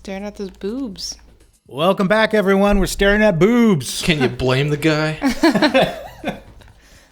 Staring at those boobs. Welcome back, everyone. We're staring at boobs. Can you blame the guy?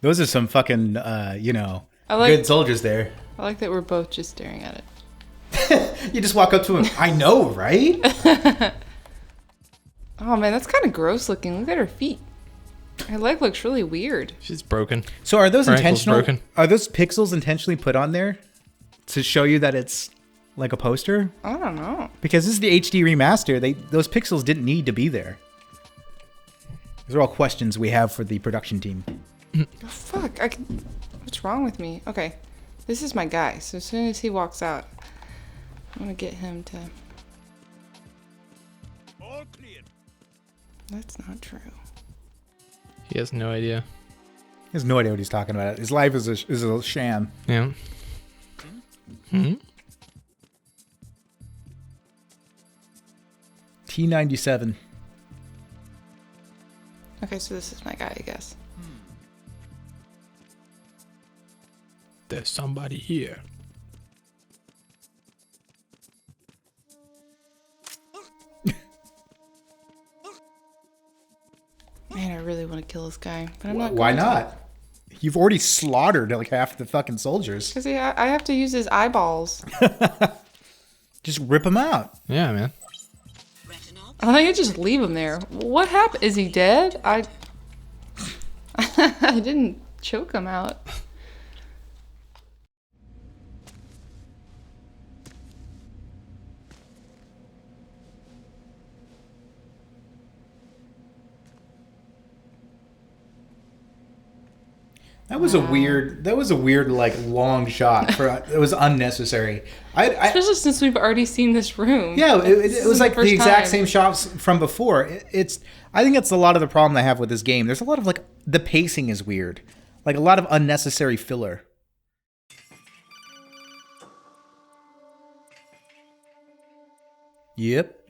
Those are some fucking, good soldiers there. I like that we're both just staring at it. You just walk up to him. I know, right? Oh, man, that's kind of gross looking. Look at her feet. Her leg looks really weird. She's broken. So are those Her ankle's intentional? broken. Are those pixels intentionally put on there to show you that it's like a poster? I don't know. Because this is the HD remaster. Those pixels didn't need to be there. These are all questions we have for the production team. Oh, fuck. What's wrong with me? Okay. This is my guy. So as soon as he walks out, I'm going to get him to... All clear. That's not true. He has no idea. He has no idea what he's talking about. His life is a sham. Yeah. Hmm? T97. Okay, so this is my guy, I guess. There's somebody here. Man, I really want to kill this guy, but I'm not. Why not? You've already slaughtered like half the fucking soldiers. Because I have to use his eyeballs. Just rip them out. Yeah, man. I think I just leave him there. What happened? Is he dead? I didn't choke him out. That was a weird like long shot. It was unnecessary. Especially since we've already seen this room. Yeah, it was like the exact time. same shots from before. I think it's a lot of the problem I have with this game. There's a lot of like the pacing is weird, like a lot of unnecessary filler. Yep.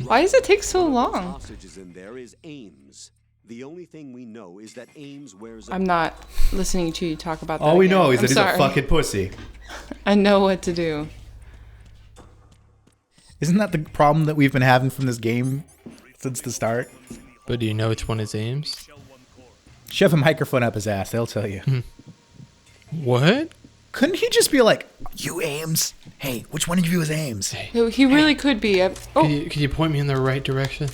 Why does it take so long? Hostages in there is Ames. The only thing we know is that Ames wears I'm not listening to you talk about that. All we again. know is I'm that he's sorry. a fucking pussy. I know what to do. Isn't that the problem that we've been having from this game since the start? But do you know which one is Ames? Shove a microphone up his ass, they'll tell you. What? Couldn't he just be like, you Ames? Hey, which one of you is Ames? He really could be. Could you point me in the right direction?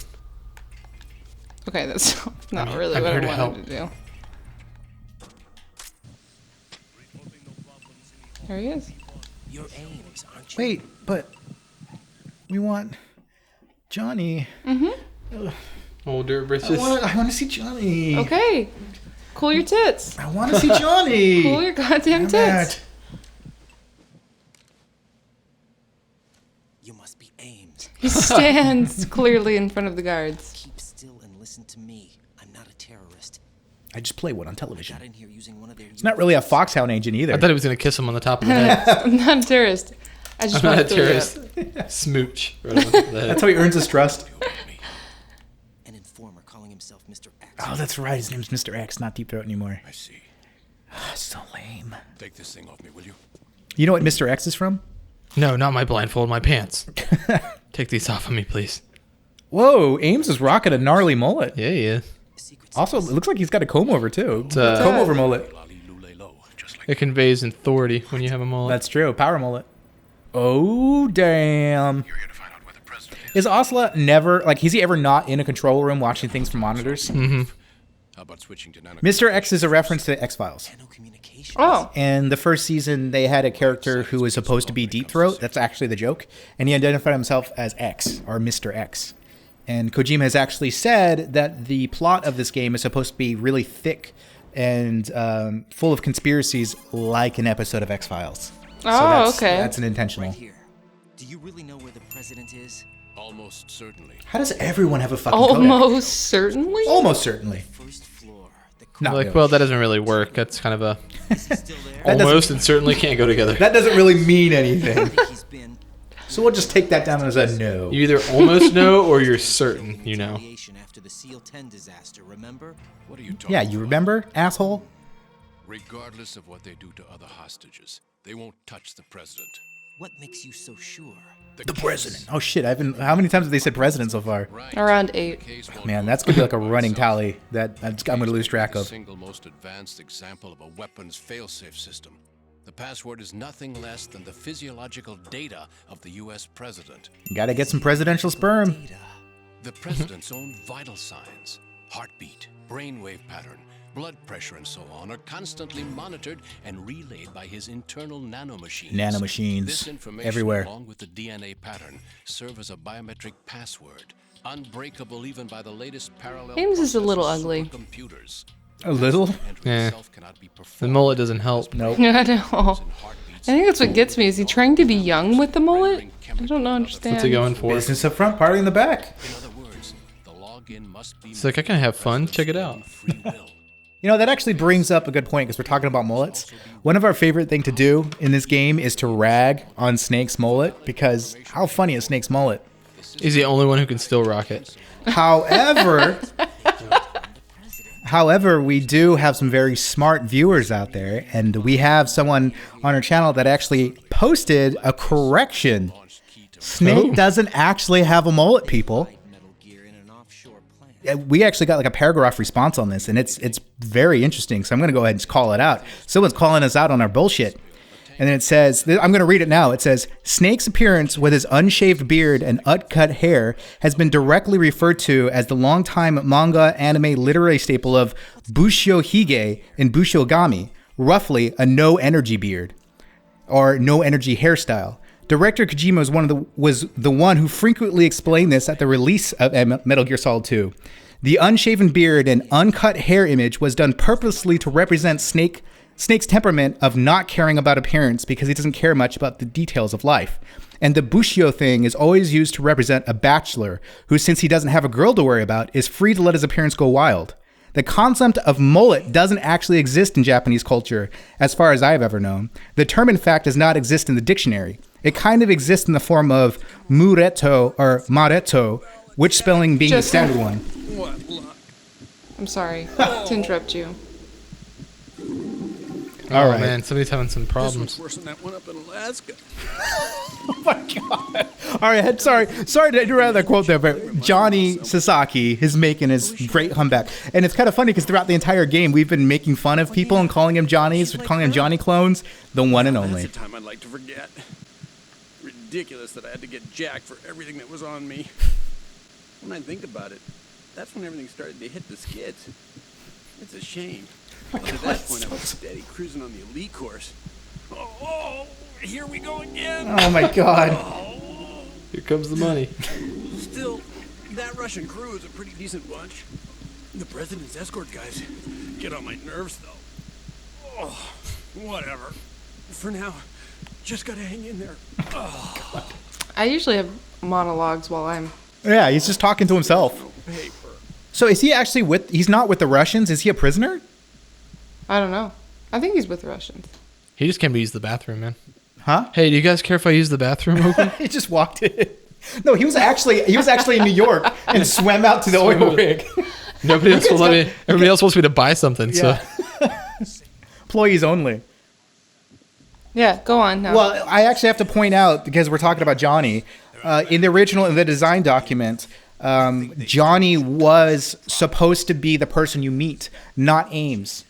Okay, that's not really I'm what here I to wanted help. to do. There he is. You're Ames, aren't you? Wait, but we want Johnny. Older britches. I want to see Johnny. Okay. Cool your tits. I want to see Johnny. Cool your goddamn Damn tits. it. You must be Ames. He stands clearly in front of the guards. Keep still and listen to me. I'm not a terrorist. I just play one on television. Got in here using one of their. It's not really a Foxhound agent either. I thought he was gonna kiss him on the top of the head. I'm not a terrorist. I just I'm not want a to fill you terrorist. up. Smooch. Right on the top of the head. That's how he earns his trust. An informer calling himself Mr. X. Oh, that's right. His name's Mr. X, not Deep Throat anymore. I see. So lame. Take this thing off me, will you? You know what Mr. X is from? No, not my blindfold. My pants. Take these off of me, please. Whoa, Ames is rocking a gnarly mullet. Yeah, he is. Secret Also, it looks like he's got a comb over too. It's, Comb over mullet. Lolly lule low, just like It conveys authority when you have a mullet. That's true. Power mullet. Oh, damn. you're here to find out where the president Is Ocelot never, like, is he ever not in a control room watching things from monitors? Mm-hmm. How about switching to nano? Mr. X is a reference to X-Files. nano communications. Oh. And the first season, they had a character who was supposed to be Deep Throat. That's actually the joke. And he identified himself as X, or Mr. X. And Kojima has actually said that the plot of this game is supposed to be really thick and full of conspiracies like an episode of X-Files. Oh, okay. That's an intentional. Right here. Do you really know where the president is? Almost certainly. How does everyone have a fucking codec? Almost certainly? Almost certainly. First floor. The Not Like, really. well, that doesn't really work. That's kind of a Is he still there? almost and certainly can't go together. That doesn't really mean anything. I think he's been. So we'll just take that down as a no. You either almost know or you're certain you know. Retaliation after the SEAL 10 disaster, remember? What are you talking Yeah, you remember, asshole? Regardless of what they do to other hostages, they won't touch the president. What makes you so sure? The president. Oh shit! How many times have they said president so far? Around 8. Man, that's gonna be like a running tally that I'm gonna lose track of. Single most advanced example of a weapons failsafe system. The password is nothing less than the physiological data of the U.S. president. Gotta get some presidential sperm. The president's own vital signs, heartbeat, brainwave pattern, blood pressure, and so on, are constantly monitored and relayed by his internal nanomachines. Nanomachines This information, everywhere. along with the DNA pattern, serve as a biometric password, unbreakable even by the latest parallel. Ames is a little processors ugly. supercomputers. A little? Yeah. Cannot be The performed. mullet doesn't help. Nope. I know. I think that's what gets me. Is he trying to be young with the mullet? I don't understand. What's he going for? Business up front, party in the back. In other words, the login must be. He's like, I can have fun. Check it out. free will. You know, that actually brings up a good point because we're talking about mullets. One of our favorite thing to do in this game is to rag on Snake's mullet because how funny is Snake's mullet? He's the only one who can still rock it. However, we do have some very smart viewers out there, and we have someone on our channel that actually posted a correction. Snake doesn't actually have a mullet, people. Metal Gear in an offshore plant. We actually got like a paragraph response on this, and it's very interesting. So I'm going to go ahead and call it out. Someone's calling us out on our bullshit. And then it says, I'm going to read it now. It says, Snake's appearance with his unshaved beard and uncut hair has been directly referred to as the longtime manga anime literary staple of Bushyo Hige and Bushogami, roughly a no-energy beard or no-energy hairstyle. Director Kojima was the one who frequently explained this at the release of Metal Gear Solid 2. The unshaven beard and uncut hair image was done purposely to represent Snake's temperament of not caring about appearance because he doesn't care much about the details of life. And the Bushio thing is always used to represent a bachelor who, since he doesn't have a girl to worry about, is free to let his appearance go wild. The concept of mullet doesn't actually exist in Japanese culture, as far as I've ever known. The term, in fact, does not exist in the dictionary. It kind of exists in the form of muretto or maretto, which spelling being the standard one. I'm sorry to interrupt you. Oh, right. man. Somebody's having some problems. Worse than that one up in Alaska. Oh my god! All right, sorry to interrupt that quote there, but Johnny Sasaki is making his great comeback, and it's kind of funny because throughout the entire game we've been making fun of people and calling him Johnnies, calling him Johnny clones, the one and only. That's a time I'd like to forget. Ridiculous that I had to get jacked for everything that was on me. When I think about it, that's when everything started to hit the skids. It's a shame. At that point, I was steady cruising on the elite course. Oh, here we go again. Oh my god! Here comes the money. Still, that Russian crew is a pretty decent bunch. The president's escort guys get on my nerves, though. Oh, whatever. For now, just gotta hang in there. Oh. I usually have monologues while I'm... Yeah, he's just talking to himself. Paper. So is he actually he's not with the Russians? Is he a prisoner? I don't know. I think he's with the Russians. He just can't use the bathroom, man. Huh? Hey, do you guys care if I use the bathroom real quick? He just walked in. No, he was actually in New York and swam out to the oil rig. Nobody else will let me. Everybody else wants me to buy something. Yeah. So Employees only. Yeah, go on now. Well, I actually have to point out, because we're talking about Johnny, in the design document, Johnny was supposed to be the person you meet, not Ames.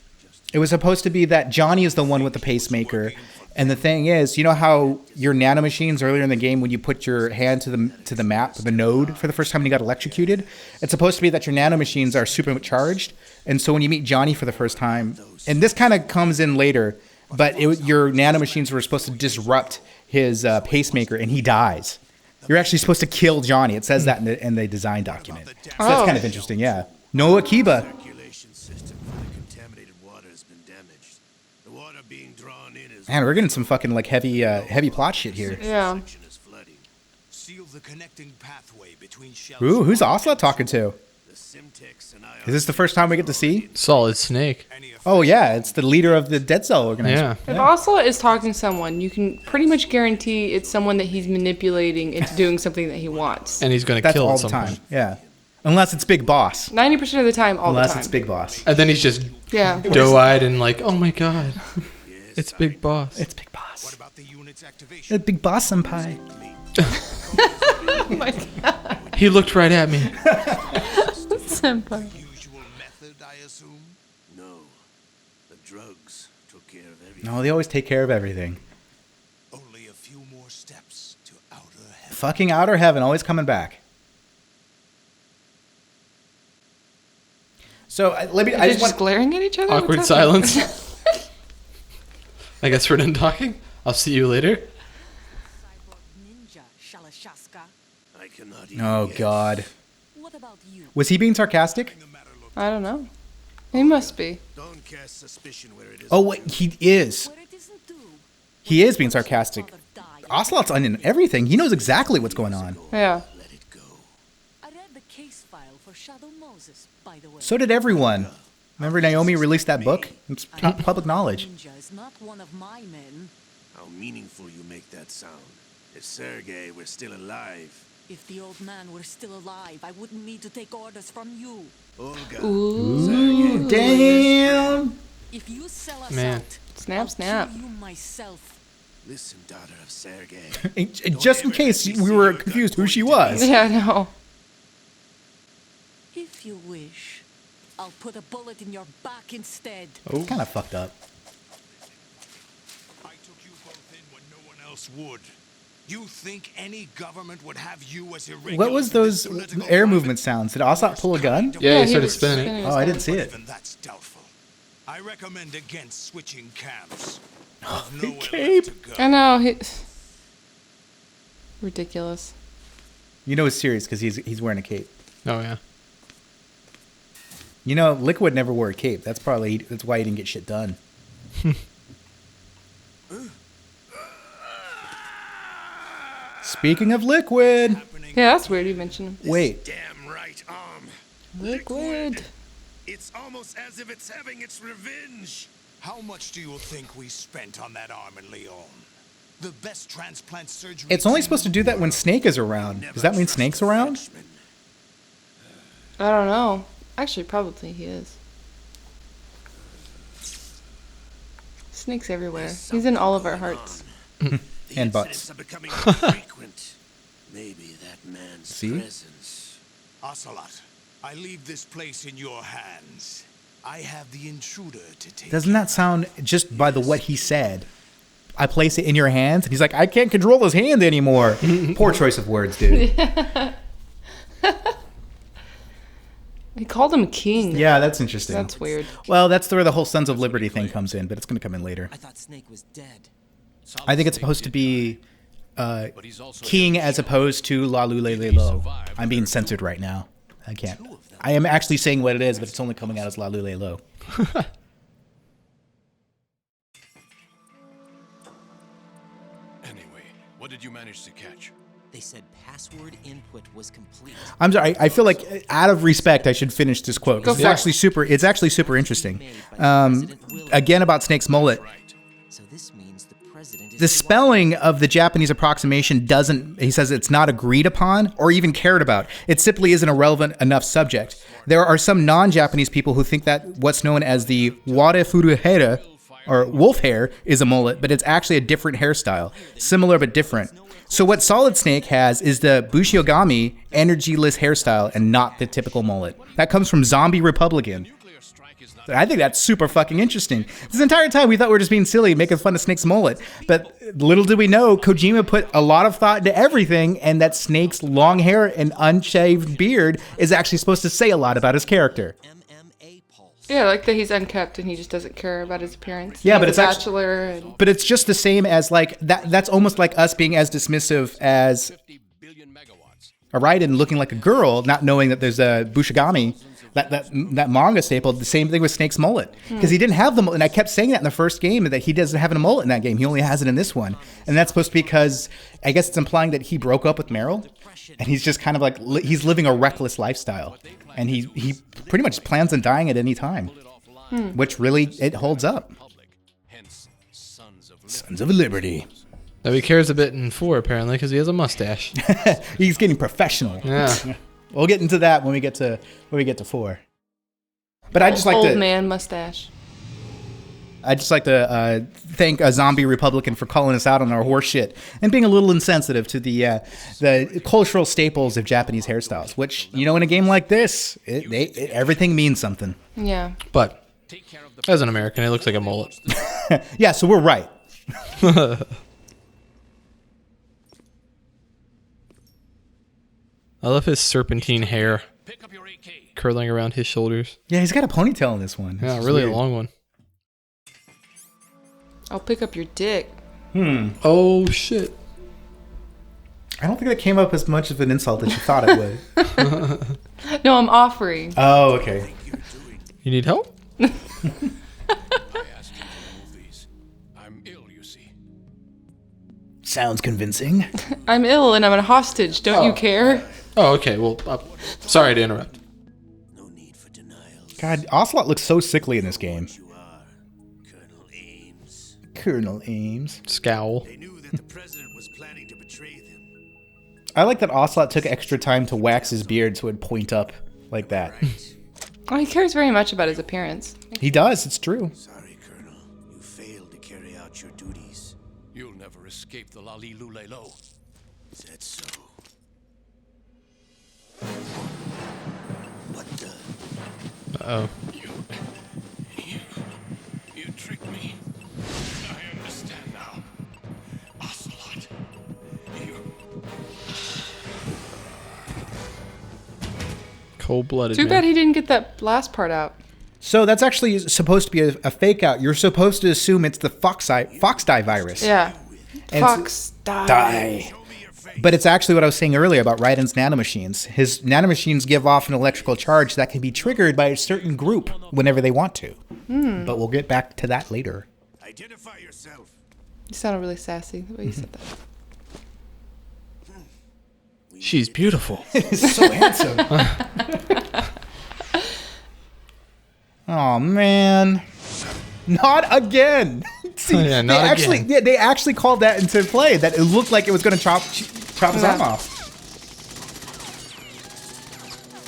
It was supposed to be that Johnny is the one with the pacemaker. And the thing is, you know how your nanomachines earlier in the game, when you put your hand to the map, the node, for the first time when you got electrocuted, it's supposed to be that your nanomachines are supercharged. And so when you meet Johnny for the first time, and this kind of comes in later, but your nanomachines were supposed to disrupt his pacemaker, and he dies. You're actually supposed to kill Johnny. It says that in the design document. So that's kind of interesting, yeah. No Akiba. Circulation system for the contaminated water has been damaged. The water being drawn in is Man, we're getting some fucking like heavy plot shit here. yeah. is flooding. Seal the connecting pathway between shells. Ooh, who's Ocelot talking to? The Simtex and Is this the first time we get to see? Solid Snake. Oh yeah, it's the leader of the Dead Cell organization. Yeah. If Ocelot is talking to someone, you can pretty much guarantee it's someone that he's manipulating into doing something that he wants. And he's gonna That's kill all at the some time. point. Yeah. Unless it's Big Boss. 90% of the time, all Unless the time. it's Big Boss. And then he's just Yeah. doe-eyed and like, oh my god, it's Big Boss. It's Big Boss. boss. about the unit's activation? A big boss senpai. Oh my god. He looked right at me. Senpai. Usual method, I assume? No. The drugs took care of everything. No, they always take care of everything. Only a few more steps to outer heaven. Fucking outer heaven, always coming back. So let me. They're I just just want. glaring at each other? Awkward What's happening? silence. I guess we're done talking. I'll see you later. I cannot even Oh guess. God. What about you? Was he being sarcastic? I don't know. He must be. Don't cast suspicion where it is. Oh, wait, he is. Where it isn't due. He is being sarcastic. Father died. Ocelot's on everything. He knows exactly what's going on. Yeah. Let it go. I read the case file for Shadow Moses, by the way. So did everyone. Remember Naomi released that book? It's public knowledge. Ninja is not one of my men. How meaningful you make that sound. If Sergei were still alive. If the old man were still alive, I wouldn't need to take orders from you. Olga. Ooh, damn. If you sell us Man. out, Snap, I'll snap. kill you myself. Listen, daughter of Sergei. Just in case we were confused who she was. Yeah, I know. If you wish, I'll put a bullet in your back instead. Oh, kind of fucked up. I took you both in when no one else would. You think any government would have you as irregular? What was those air movement sounds? Did Ocelot pull a gun? Yeah, he started was spinning. his Oh, I gun. didn't see it. Even that's doubtful. I recommend against switching camps. There's nowhere cape. left to go. I know. Ridiculous. You know it's serious because he's wearing a cape. Oh yeah. You know, Liquid never wore a cape. That's why he didn't get shit done. Speaking of Liquid, Yeah, that's weird you mentioned him. wait. Damn right arm. Liquid. It's almost as if it's having its revenge. How much do you think we spent on that arm in Lyon? The best transplant surgery. It's only team supposed to do that when Snake is around. Does that mean Snake's around? Frenchman. I don't know. Actually, probably he is. Snake's everywhere. He's in all of our hearts. The And incidents butts. are becoming more frequent. Maybe that man's See? presence. Ocelot, I leave this place in your hands. I have the intruder to take. Doesn't that sound, just by the what he said, I place it in your hands? And he's like, I can't control his hand anymore. Poor choice of words, dude. He called him king. Yeah, that's interesting. That's weird. Well, that's where the whole Sons of Liberty thing comes in, but it's going to come in later. I thought Snake was dead. I think it's supposed to be But he's also King as opposed to La Lule Le Lo. I'm being censored right now. I can't. I am actually saying what it is, but it's only coming out as La Lule Lo. Anyway, what did you manage to catch? They said password input was complete. I'm sorry. I feel like, out of respect, I should finish this quote. 'Cause Go for it. It's actually super interesting. Again, about Snake's mullet. So this means the president is The spelling of the Japanese approximation doesn't, he says it's not agreed upon or even cared about. It simply isn't a relevant enough subject. There are some non-Japanese people who think that what's known as the ware furuhara, or wolf hair, is a mullet, but it's actually a different hairstyle. Similar but different. So what Solid Snake has is the Bushiogami energyless hairstyle and not the typical mullet. That comes from Zombie Republican. I think that's super fucking interesting. This entire time we thought we were just being silly, making fun of Snake's mullet. But little did we know, Kojima put a lot of thought into everything, and that Snake's long hair and unshaved beard is actually supposed to say a lot about his character. MMA pulse. Yeah, like that he's unkept and he just doesn't care about his appearance. Yeah, He's but a it's actu- bachelor and But it's just the same as, like, that's almost like us being as dismissive as 50 billion megawatts. a Raiden looking like a girl, not knowing that there's a Bushigami, that manga staple. The same thing with Snake's mullet, because he didn't have the mullet, and I kept saying that in the first game, that he doesn't have a mullet in that game. He only has it in this one, and that's supposed to be because I guess it's implying that he broke up with Meryl, and he's just kind of like he's living a reckless lifestyle, and he pretty much plans on dying at any time, which really it holds up. Hence, Sons of Sons of Liberty. Now he cares a bit in 4 apparently because he has a mustache. He's getting professional. Yeah. We'll get into that when we get to 4. But I just like old to. man mustache. I'd just like to thank a zombie Republican for calling us out on our horse shit and being a little insensitive to the cultural staples of Japanese hairstyles, which, you know, in a game like this, everything means something. Yeah. But as an American, it looks like a mullet. Yeah, so we're right. I love his serpentine hair curling around his shoulders. Yeah, he's got a ponytail in this one. Yeah, It's really weird. a long one. I'll pick up your dick. Oh, shit. I don't think that came up as much of an insult as you thought it would. No, I'm offering. Oh, okay. You need help? I asked you to move these. I'm ill, you see. Sounds convincing. I'm ill and I'm a hostage. Don't you care? Oh, okay. Well, sorry to interrupt. No need for denials. God, Ocelot looks so sickly in this game. You are Colonel Ames. Colonel Ames. Scowl. They knew that the president was planning to betray them. I like that Ocelot took extra time to wax his beard so it'd point up like that. Oh, he cares very much about his appearance. He does, it's true. Sorry, Colonel. You failed to carry out your duties. You'll never escape the Lali Lule Lo. Is that so? What the? Uh-oh. You tricked me. I understand now. Ocelot. You. Cold-blooded, Too man. bad he didn't get that last part out. So that's actually supposed to be a fake out. You're supposed to assume it's the fox dye virus. Yeah. And Fox die. But it's actually what I was saying earlier about Raiden's nanomachines. His nanomachines give off an electrical charge that can be triggered by a certain group whenever they want to. But we'll get back to that later. Identify yourself. You sounded really sassy the way you said that. She's beautiful. He's so handsome. Oh man, not again. See, Yeah, not again. They actually called that into play. That it looked like it was going to chop his arm off.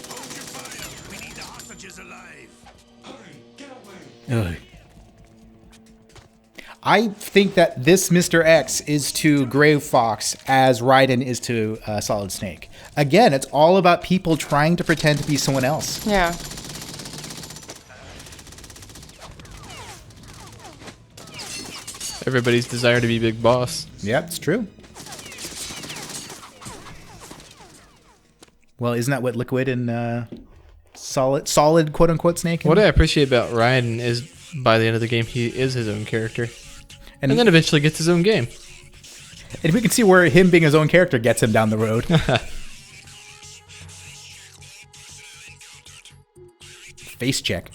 Hold your fire. We need the hostages alive. Ugh. I think that this Mr. X is to Grey Fox as Raiden is to Solid Snake. Again, it's all about people trying to pretend to be someone else. Yeah. Everybody's desire to be big boss. Yeah, it's true. Well, isn't that what Liquid and solid quote unquote Snake? What I appreciate about Raiden is by the end of the game, he is his own character. And then eventually gets his own game. And we can see where him being his own character gets him down the road. Face check.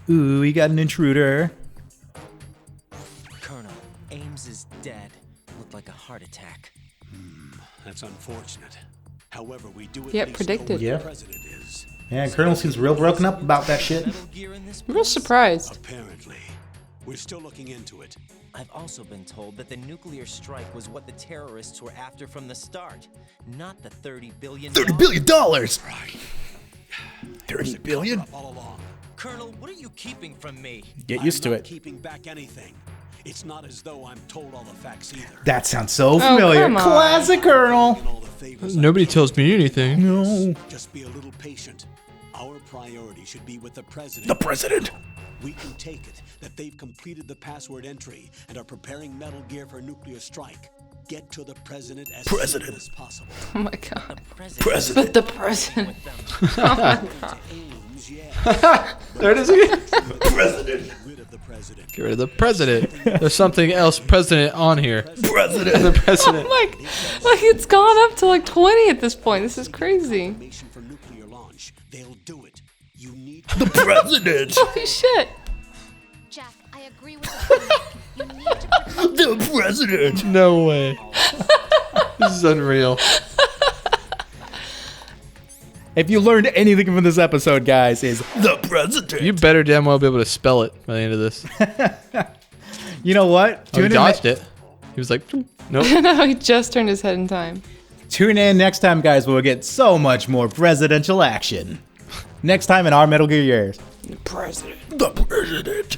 Ooh, we got an intruder. Colonel, Ames is dead. Looked like a heart attack. That's unfortunate. However, we do at Yeah, least predicted. know what Yeah. the president is. Yeah, Colonel seems real broken up about that shit. Metal Gear in this I'm real place? surprised. Apparently. We're still looking into it. I've also been told that the nuclear strike was what the terrorists were after from the start, not the $30 billion. $30 billion! Right. 30 billion? Up all along. Colonel, what are you keeping from me? Get used I'm to not it. keeping back anything. It's not as though I'm told all the facts either. That sounds so familiar. come on. Classic Colonel. And all the favors Nobody tells me anything. No. Just be a little patient. Our priority should be with the president. The president. We can take it that they've completed the password entry and are preparing Metal Gear for a nuclear strike. Get to the president as soon as possible. Oh my god. President. But the president. Ames, yeah. There it is again. President. Get rid of the president. Get rid of the president. There's something else president on here. President. The president. Like it's gone up to like 20 at this point. This is crazy. Information for nuclear launch. They'll do it. You need The president. Holy shit. Jack, I agree with you. You need to protect The president. No way. This is unreal. If you learned anything from this episode, guys, is the president. You better damn well be able to spell it by the end of this. You know what? Oh, he dodged it. He was like, nope. No, he just turned his head in time. Tune in next time, guys. We'll get so much more presidential action. Next time in our Metal Gear years. The president. The president.